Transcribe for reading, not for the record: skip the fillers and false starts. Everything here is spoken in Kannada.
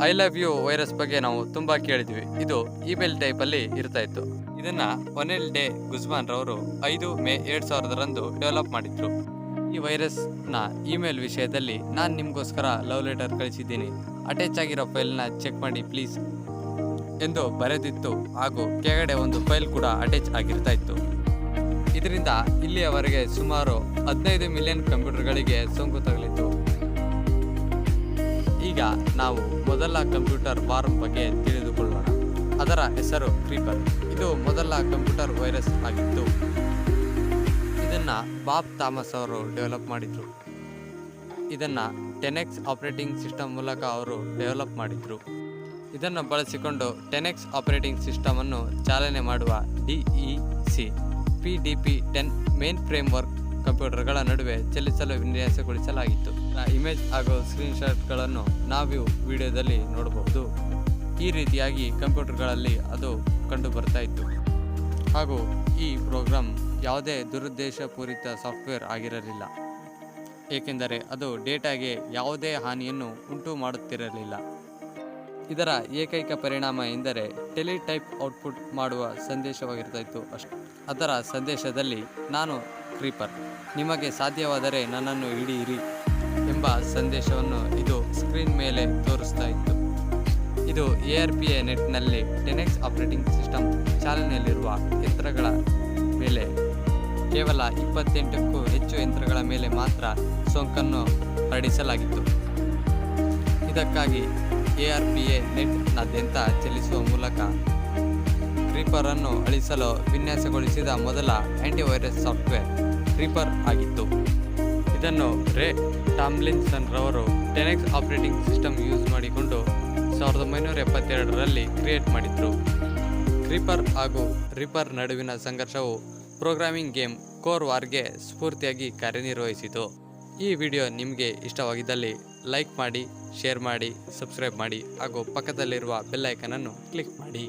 ಐ ಲವ್ ಯು ವೈರಸ್ ಬಗ್ಗೆ ನಾವು ತುಂಬಾ ಕೇಳಿದ್ವಿ. ಇದು ಇಮೇಲ್ ಟೈಪ್ ಅಲ್ಲಿ ಇರ್ತಾ ಇತ್ತು. ಇದನ್ನ ಒನೆಲ್ ಡೆ ಗುಜ್ಮಾನ್ ರವರು 5 ಮೇ 2000 ಡೆವಲಪ್ ಮಾಡಿದ್ರು. ಈ ವೈರಸ್ ನ ಇಮೇಲ್ ವಿಷಯದಲ್ಲಿ ನಾನು ನಿಮ್ಗೋಸ್ಕರ ಲವ್ ಲೆಟರ್ ಕಳಿಸಿದ್ದೀನಿ, ಅಟ್ಯಾಚ್ ಆಗಿರೋ ಫೈಲ್ನ ಚೆಕ್ ಮಾಡಿ ಪ್ಲೀಸ್ ಎಂದು ಬರೆದಿತ್ತು. ಹಾಗೂ ಕೆಳಗಡೆ ಒಂದು ಫೈಲ್ ಕೂಡ ಅಟ್ಯಾಚ್ ಆಗಿರ್ತಾ ಇತ್ತು. ಇದರಿಂದ ಇಲ್ಲಿಯವರೆಗೆ ಸುಮಾರು 15 ಮಿಲಿಯನ್ ಕಂಪ್ಯೂಟರ್ಗಳಿಗೆ ಸೋಂಕು ತಗುಲಿತು. ಈಗ ನಾವು ಮೊದಲ ಕಂಪ್ಯೂಟರ್ ವಾರ್ಮ್ ಬಗ್ಗೆ ತಿಳಿದುಕೊಳ್ಳೋಣ. ಅದರ ಹೆಸರು ಕ್ರೀಪರ್. ಇದು ಮೊದಲ ಕಂಪ್ಯೂಟರ್ ವೈರಸ್ ಆಗಿತ್ತು. ಇದನ್ನ ಬಾಬ್ ಥಾಮಸ್ ಅವರು ಡೆವಲಪ್ ಮಾಡಿದ್ರು. ಇದನ್ನ 10X ಆಪರೇಟಿಂಗ್ ಸಿಸ್ಟಮ್ ಮೂಲಕ ಅವರು ಡೆವಲಪ್ ಮಾಡಿದ್ರು. ಇದನ್ನು ಬಳಸಿಕೊಂಡು 10X ಆಪರೇಟಿಂಗ್ ಸಿಸ್ಟಮ್ ಅನ್ನು ಚಾಲನೆ ಮಾಡುವ DEC PDP-10 ಮೇನ್ ಫ್ರೇಮ್ವರ್ಕ್ ಕಂಪ್ಯೂಟರ್ಗಳ ನಡುವೆ ಚಲಿಸಲು ವಿನ್ಯಾಸಗೊಳಿಸಲಾಗಿತ್ತು. ಇಮೇಜ್ ಹಾಗೂ ಸ್ಕ್ರೀನ್ಶಾಟ್ಗಳನ್ನು ನಾವು ವಿಡಿಯೋದಲ್ಲಿ ನೋಡಬಹುದು. ಈ ರೀತಿಯಾಗಿ ಕಂಪ್ಯೂಟರ್ಗಳಲ್ಲಿ ಅದು ಕಂಡು ಬರ್ತಾ ಇತ್ತು. ಹಾಗೂ ಈ ಪ್ರೋಗ್ರಾಮ್ ಯಾವುದೇ ದುರುದ್ದೇಶಪೂರಿತ ಸಾಫ್ಟ್ವೇರ್ ಆಗಿರಲಿಲ್ಲ, ಏಕೆಂದರೆ ಅದು ಡೇಟಾಗೆ ಯಾವುದೇ ಹಾನಿಯನ್ನು ಉಂಟು ಮಾಡುತ್ತಿರಲಿಲ್ಲ. ಇದರ ಏಕೈಕ ಪರಿಣಾಮ ಎಂದರೆ ಟೆಲಿಟೈಪ್ ಔಟ್ಪುಟ್ ಮಾಡುವ ಸಂದೇಶವಾಗಿರ್ತಾ ಇತ್ತು ಅಷ್ಟೇ. ಅದರ ಸಂದೇಶದಲ್ಲಿ ನಾನು ಕ್ರೀಪರ್, ನಿಮಗೆ ಸಾಧ್ಯವಾದರೆ ನನ್ನನ್ನು ಹಿಡಿಯಿರಿ ಎಂಬ ಸಂದೇಶವನ್ನು ಇದು ಸ್ಕ್ರೀನ್ ಮೇಲೆ ತೋರಿಸ್ತಾ ಇತ್ತು. ಇದು ARPA ನೆಟ್ನಲ್ಲಿ 10X ಆಪರೇಟಿಂಗ್ ಸಿಸ್ಟಮ್ ಚಾಲನೆಯಲ್ಲಿರುವ ಯಂತ್ರಗಳ ಮೇಲೆ ಕೇವಲ 28ಕ್ಕೂ ಹೆಚ್ಚು ಯಂತ್ರಗಳ ಮೇಲೆ ಮಾತ್ರ ಸೋಂಕನ್ನು ಹರಡಿಸಲಾಗಿತ್ತು. ಇದಕ್ಕಾಗಿ ARPA ನೆಟ್ನಾದ್ಯಂತ ಚಲಿಸುವ ಮೂಲಕ ಕ್ರೀಪರ್ ಅನ್ನು ಅಳಿಸಲು ವಿನ್ಯಾಸಗೊಳಿಸಿದ ಮೊದಲ ಆಂಟಿವೈರಸ್ ಸಾಫ್ಟ್ವೇರ್ ಕ್ರೀಪರ್ ಆಗಿತ್ತು. ಇದನ್ನು ರೇ ಟಾಮ್ಲಿನ್ಸನ್ ರವರು 10X ಆಪರೇಟಿಂಗ್ ಸಿಸ್ಟಮ್ ಯೂಸ್ ಮಾಡಿಕೊಂಡು 1972ರಲ್ಲಿ ಕ್ರಿಯೇಟ್ ಮಾಡಿದ್ರು. ಕ್ರೀಪರ್ ಹಾಗೂ ರೀಪರ್ ನಡುವಿನ ಸಂಘರ್ಷವು ಪ್ರೋಗ್ರಾಮಿಂಗ್ ಗೇಮ್ ಕೋರ್ ವಾರ್ಗೆ ಸ್ಫೂರ್ತಿಯಾಗಿ ಕಾರ್ಯನಿರ್ವಹಿಸಿತು. ಈ ವಿಡಿಯೋ ನಿಮಗೆ ಇಷ್ಟವಾಗಿದ್ದಲ್ಲಿ ಲೈಕ್ ಮಾಡಿ, ಶೇರ್ ಮಾಡಿ, ಸಬ್ಸ್ಕ್ರೈಬ್ ಮಾಡಿ ಹಾಗೂ ಪಕ್ಕದಲ್ಲಿರುವ ಬೆಲ್ ಐಕನ್ ಅನ್ನು ಕ್ಲಿಕ್ ಮಾಡಿ.